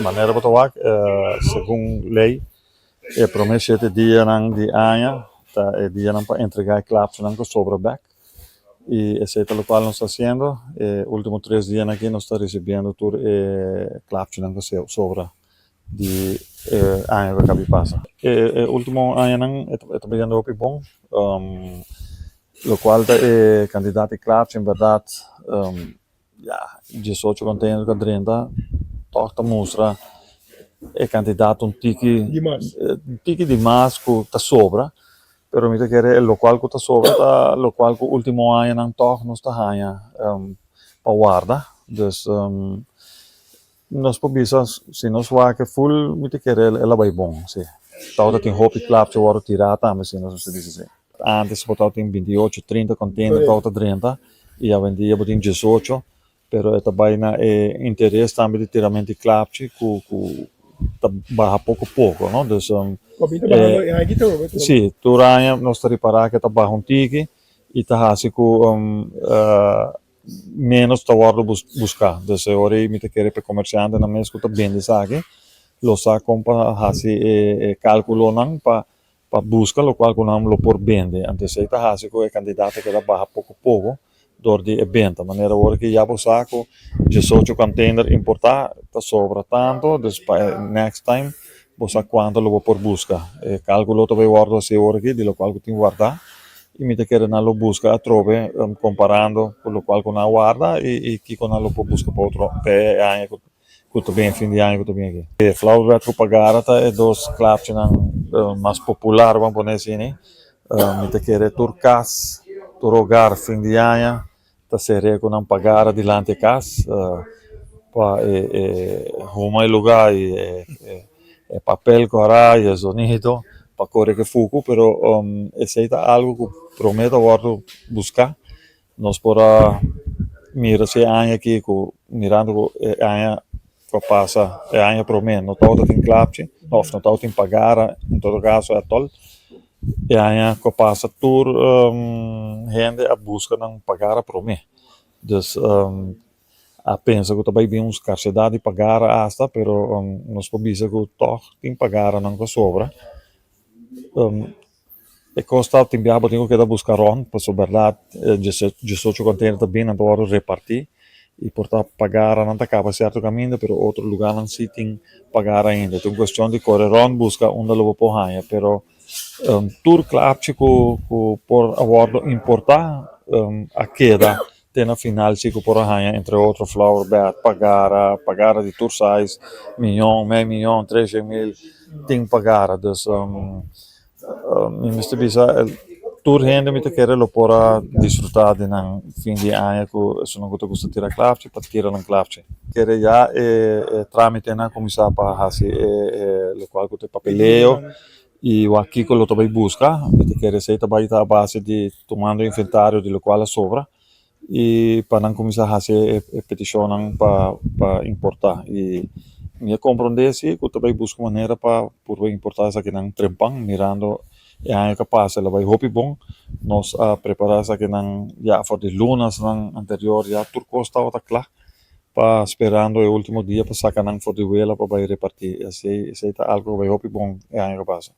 Maneira para segundo lei, é promessa de dia não de anha, tá é dia não para entregar klapchi não que sobra back. E esse é o qual nós está fazendo. Últimos 3 dias aqui nós está recebendo tudo klapchi não que sobra de anha que acaba passa. Último anha não é trabalhando hopi bom. O qual é candidato a klapchi em verdade, ja, 18 containers com 30, torta mostra é candidato um tiki de mais que está sobra, pero me quer o local que está sobra, tá local que o último ano não toca nos está ganha para warda, dus nós podemos se nós vai que full me quer ela vai bom, sim. Tá tem hopi klapchi waro tirar também se nós se diz assim. Antes botava tem 28, 30 container, tá 30 e a vendia botin 18, pero esta vaina é interesse também de tiramento de klapchi barra pouco pouco, não? Dus, sim, turanha nós está reparar que está barra tiki e está assim com menos está warda buscar. Dus agora me te querer para comerciante na mês que está bem de saque, lo sa compa haci cálculo não para buscar lo qual não lo por vende. Antes está assim com candidato que está barra pouco pouco door die benta. Maneira agora que já vou saco 18 container importar, tá sobra tanto, dus para next time vou saber quanto lo vou por busca. Calculo também guardo se agora aqui, de lo qual que tem guardar, e me te quer na lo busca a trove, comparando com lo qual que na guarda e que com na lo por busca para outro pé ano que também fim de ano que também aqui. Flower red que pagar tá é dos klapchi mais popular, vamos poner assim, né? Me te quer turcas, turogar fim de ano ta serie con pagare dilante casa pa homa lugar e papel corá e sonido pa corre que fuku pero esse é algo que prometo agora buscar nós para mira se anha aqui mirando anha que passa anha prometo não todo tem klapchi não todo tem pagar em todo caso é tol e aí que passa tur gente a busca não pagar para mim, dus a pensa que também bem uns capacidade de pagar hasta, pero nós podemos que toch tem pagar não que sobra, e costa tem biabo tenho que dar buscar on, para ser verdade, 18 container também não pode repartir e portar pagar não acaba certo caminho, pero outro lugar não se tem pagar ainda, então questão de correr on busca onde lo vou ganhar, pero tur klapchi por awardo importar a queda tem na final chico por arranha entre outro flower bed pagar de tur size milhão, meio milhão, 3 mil tem pagar dus Mr. Bisa tur rende me te quer lo por disfrutar de na fim de ano que se não gosta tirar klapchi para tirar um klapchi quer já tramite na começar para haci lo qual que te papeleo e o aqui que eu também busca, que receita vai estar a base de tomando inventário de lo qual sobra e para não começar a fazer petição para importar e me compreender se que eu também busco maneira para por importar essa que não trempang mirando e aí capaz ela vai hopi bom nós a preparar essa que não já for de lunas não anterior já turco está outra claro para esperando o último dia para sacar não for de Wela para vai repartir esse é algo vai hopi bom e aí capaz